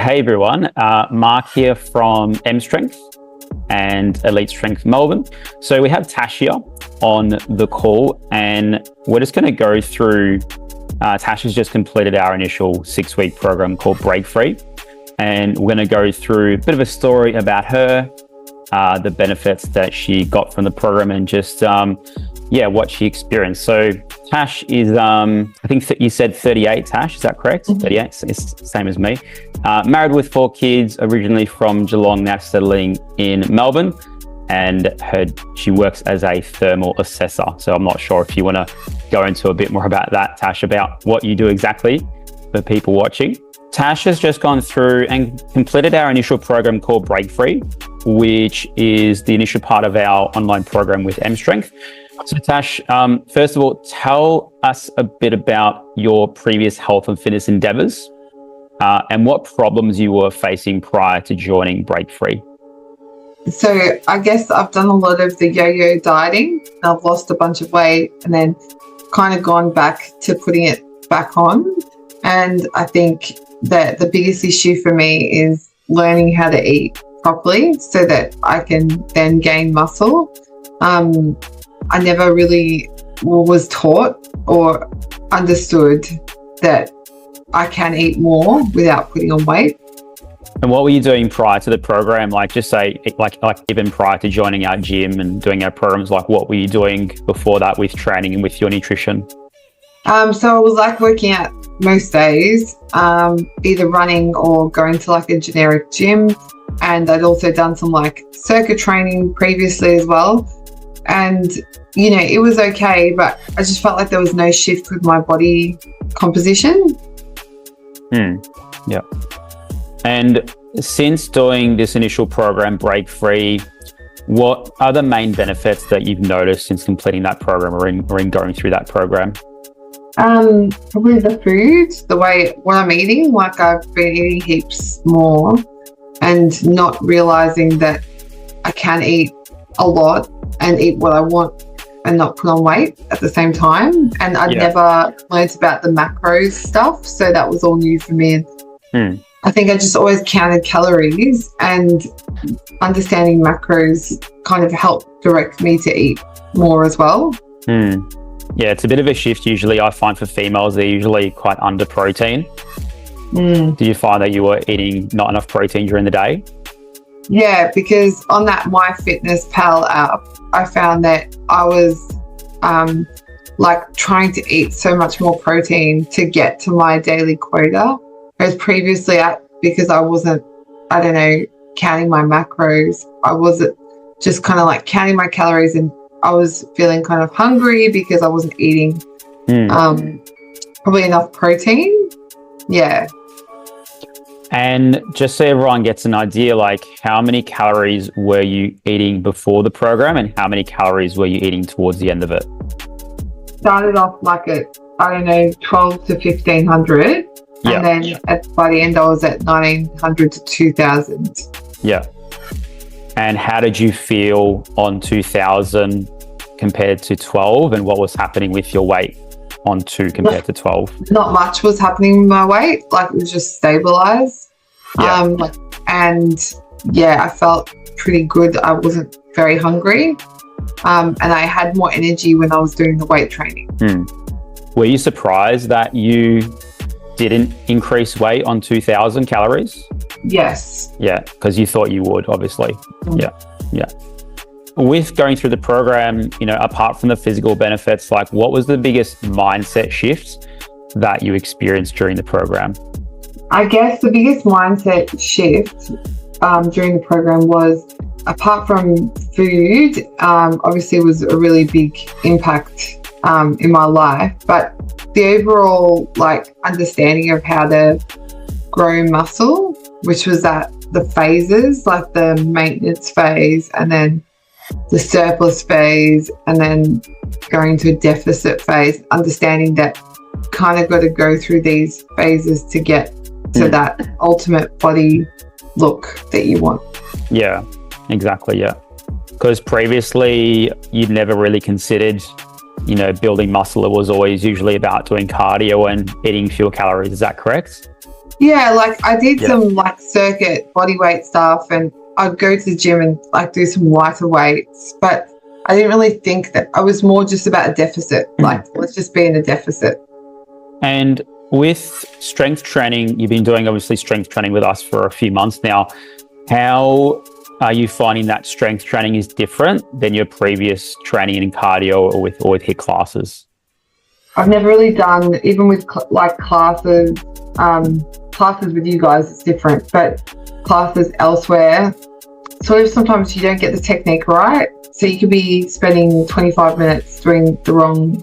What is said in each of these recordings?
Hey everyone, Mark here from M.Strength and Elite Strength Melbourne. So we have Tash here on the call and we're just going to go through, Tash has just completed our initial 6-week program called Break Free. And we're going to go through a bit of a story about her, the benefits that she got from the program and just, what she experienced. So Tash is, I think you said 38, Tash, is that correct? Mm-hmm. 38, it's the same as me. Married with 4 kids, originally from Geelong, now settling in Melbourne. And she works as a thermal assessor. So I'm not sure if you want to go into a bit more about that, Tash, about what you do exactly for people watching. Tash has just gone through and completed our initial program called Break Free, which is the initial part of our online program with M.Strength. So Tash, first of all, tell us a bit about your previous health and fitness endeavors and what problems you were facing prior to joining Break Free. So I guess I've done a lot of the yo-yo dieting. I've lost a bunch of weight and then kind of gone back to putting it back on. And I think that the biggest issue for me is learning how to eat properly so that I can then gain muscle. I never really was taught or understood that I can eat more without putting on weight. And what were you doing prior to the program? Like just say, like even prior to joining our gym and doing our programs, like what were you doing before that with training and with your nutrition? So I was like working out most days, either running or going to like a generic gym. And I'd also done some like circuit training previously as well. And, you know, it was okay, but I just felt like there was no shift with my body composition. Yeah. And since doing this initial program, Break Free, what are the main benefits that you've noticed since completing that program or in going through that program? Probably the food, what I'm eating. Like I've been eating heaps more and not realizing that I can eat a lot and eat what I want and not put on weight at the same time. And I'd never learned about the macros stuff. So that was all new for me. I think I just always counted calories, and understanding macros kind of helped direct me to eat more as well. Yeah, it's a bit of a shift usually. I find for females, they're usually quite under protein. Do you find that you were eating not enough protein during the day? Yeah, because on that MyFitnessPal app, I found that I was like trying to eat so much more protein to get to my daily quota. Whereas previously, because I wasn't, counting my macros, I wasn't just kind of like counting my calories, and I was feeling kind of hungry because I wasn't eating probably enough protein. Yeah. And just so everyone gets an idea, like how many calories were you eating before the program and how many calories were you eating towards the end of it? Started off like at, 12 to 1,500. And then by the end, I was at 1,900 to 2,000. Yeah. And how did you feel on 2,000 compared to 12? And what was happening with your weight on 2 compared to 12? Not much was happening with my weight. Like it was just stabilized. I felt pretty good. I wasn't very hungry. And I had more energy when I was doing the weight training. Were you surprised that you didn't increase weight on 2,000 calories? Yes. Yeah, because you thought you would, obviously. Yeah. With going through the program, apart from the physical benefits, like what was the biggest mindset shift that you experienced during the program? I guess the biggest mindset shift during the program was, apart from food, obviously it was a really big impact in my life, but the overall understanding of how to grow muscle, which was the phases, like the maintenance phase and then the surplus phase and then going to a deficit phase, understanding that kind of got to go through these phases to get to that ultimate body look that you want. Yeah, exactly. Yeah. Because previously you'd never really considered building muscle. It was always usually about doing cardio and eating fewer calories. Is that correct? Yeah, like I did some like circuit body weight stuff, and I'd go to the gym and like do some lighter weights, but I didn't really think that I was more just about a deficit. Like, let's just be in a deficit. And with strength training, you've been doing obviously strength training with us for a few months now. How are you finding that strength training is different than your previous training in cardio or with HIIT classes? I've never really done, even with like classes with you guys, it's different, but classes elsewhere, sort of sometimes you don't get the technique right. So you could be spending 25 minutes doing the wrong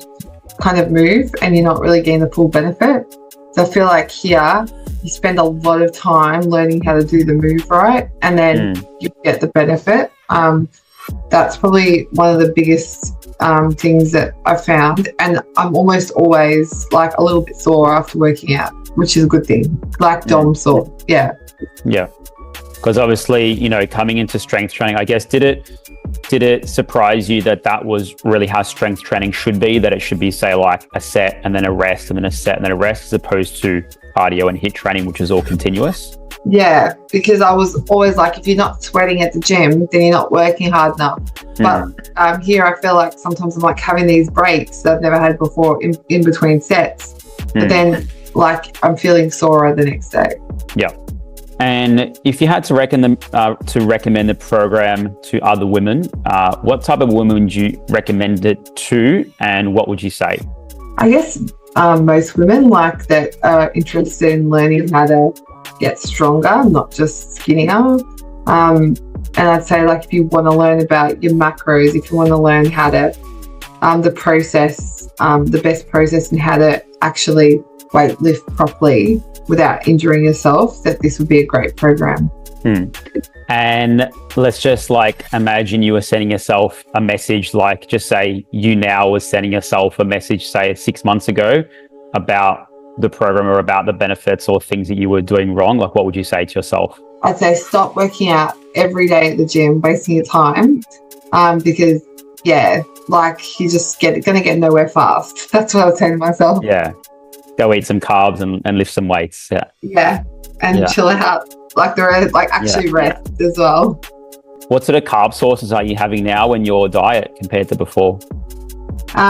kind of move and you're not really getting the full benefit. So I feel like here you spend a lot of time learning how to do the move right, and then you get the benefit. That's probably one of the biggest things that I've found, and I'm almost always like a little bit sore after working out, which is a good thing, like DOM sore. Yeah because obviously, you know, coming into strength training, I guess, did it surprise you that was really how strength training should be, that it should be, say, like a set and then a rest and then a set and then a rest, as opposed to cardio and HIIT training, which is all continuous? Yeah, because I was always like, if you're not sweating at the gym, then you're not working hard enough. But here I feel like sometimes I'm like having these breaks that I've never had before in between sets. But then like I'm feeling sorer the next day. Yeah. And if you had to recommend the program to other women, what type of women would you recommend it to, and what would you say? I guess most women like that are interested in learning how to get stronger, not just skinnier. And I'd say, like, if you want to learn about your macros, if you want to learn how to the process, the best process, and how to actually weight lift properly without injuring yourself, that this would be a great program. And let's just like imagine you were sending yourself a message, like just say you now was sending yourself a message, say 6 months ago, about the program or about the benefits or things that you were doing wrong. Like, what would you say to yourself? I'd say stop working out every day at the gym, wasting your time, because like you're just going to get nowhere fast. That's what I was saying to myself. Yeah. Go eat some carbs and lift some weights. Yeah. And chill out. Like the rest, like actually rest as well. What sort of carb sources are you having now in your diet compared to before?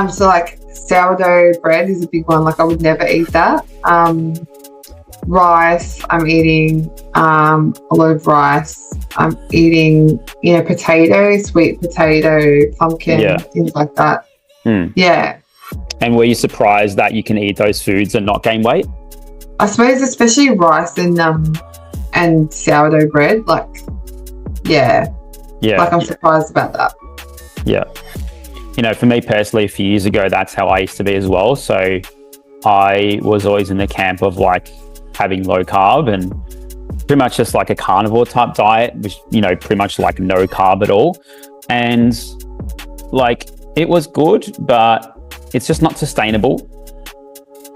So like sourdough bread is a big one. Like I would never eat that. Rice, I'm eating a lot of rice. I'm eating, potato, sweet potato, pumpkin, things like that. Yeah. And were you surprised that you can eat those foods and not gain weight? I suppose especially rice and sourdough bread, like I'm surprised about that. For me personally, a few years ago, that's how I used to be as well. So I was always in the camp of like having low carb and pretty much just like a carnivore type diet, which, pretty much like no carb at all. And like it was good, but it's just not sustainable.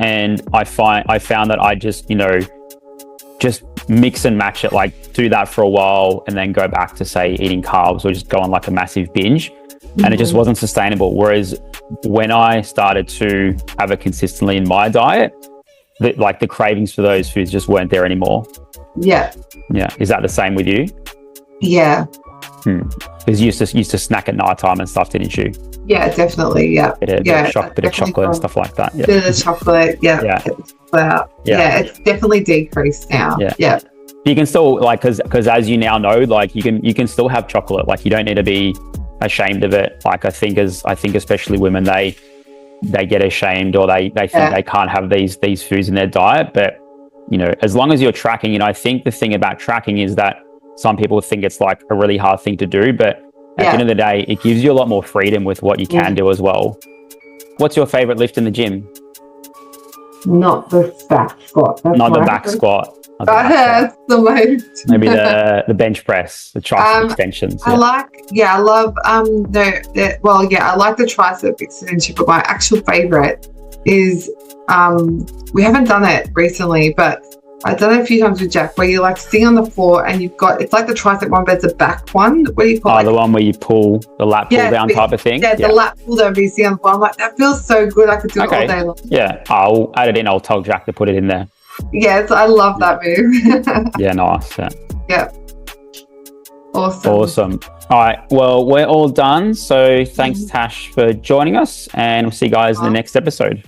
And I found that I just, just mix and match it, like do that for a while and then go back to, say, eating carbs or just go on like a massive binge. And it just wasn't sustainable. Whereas when I started to have it consistently in my diet, the cravings for those foods just weren't there anymore. Yeah. Is that the same with you? Yeah. Because you used to snack at nighttime and stuff, didn't you? Yeah, definitely. Yeah. Bit of chocolate and stuff like that. Yeah. Bit of chocolate. Yeah. Get the chocolate out. Yeah. It's definitely decreased now. Yeah. You can still because as you now know, like you can still have chocolate. Like you don't need to be ashamed of it. Like I think especially women, they get ashamed or they think they can't have these foods in their diet. But as long as you're tracking, I think the thing about tracking is that some people think it's like a really hard thing to do, but at the end of the day, it gives you a lot more freedom with what you can do as well. What's your favorite lift in the gym? Not the back squat. Not the back squat. That's the most. Maybe the bench press, the tricep extensions. I love I like the tricep extension, but my actual favorite is we haven't done it recently, but I've done it a few times with Jack, where you like sitting on the floor and it's like the tricep one, but it's a back one. What do you call it? The one where you pull the lat pull down type of thing. Yeah, the lat pull down, but you see on the floor. I'm like, that feels so good. I could do it all day long. Yeah, I'll add it in. I'll tell Jack to put it in there. Yes, I love that move. Yeah, nice. Yeah. Yeah. Awesome. Awesome. All right. Well, we're all done. So thanks, Tash, for joining us, and we'll see you guys in the next episode.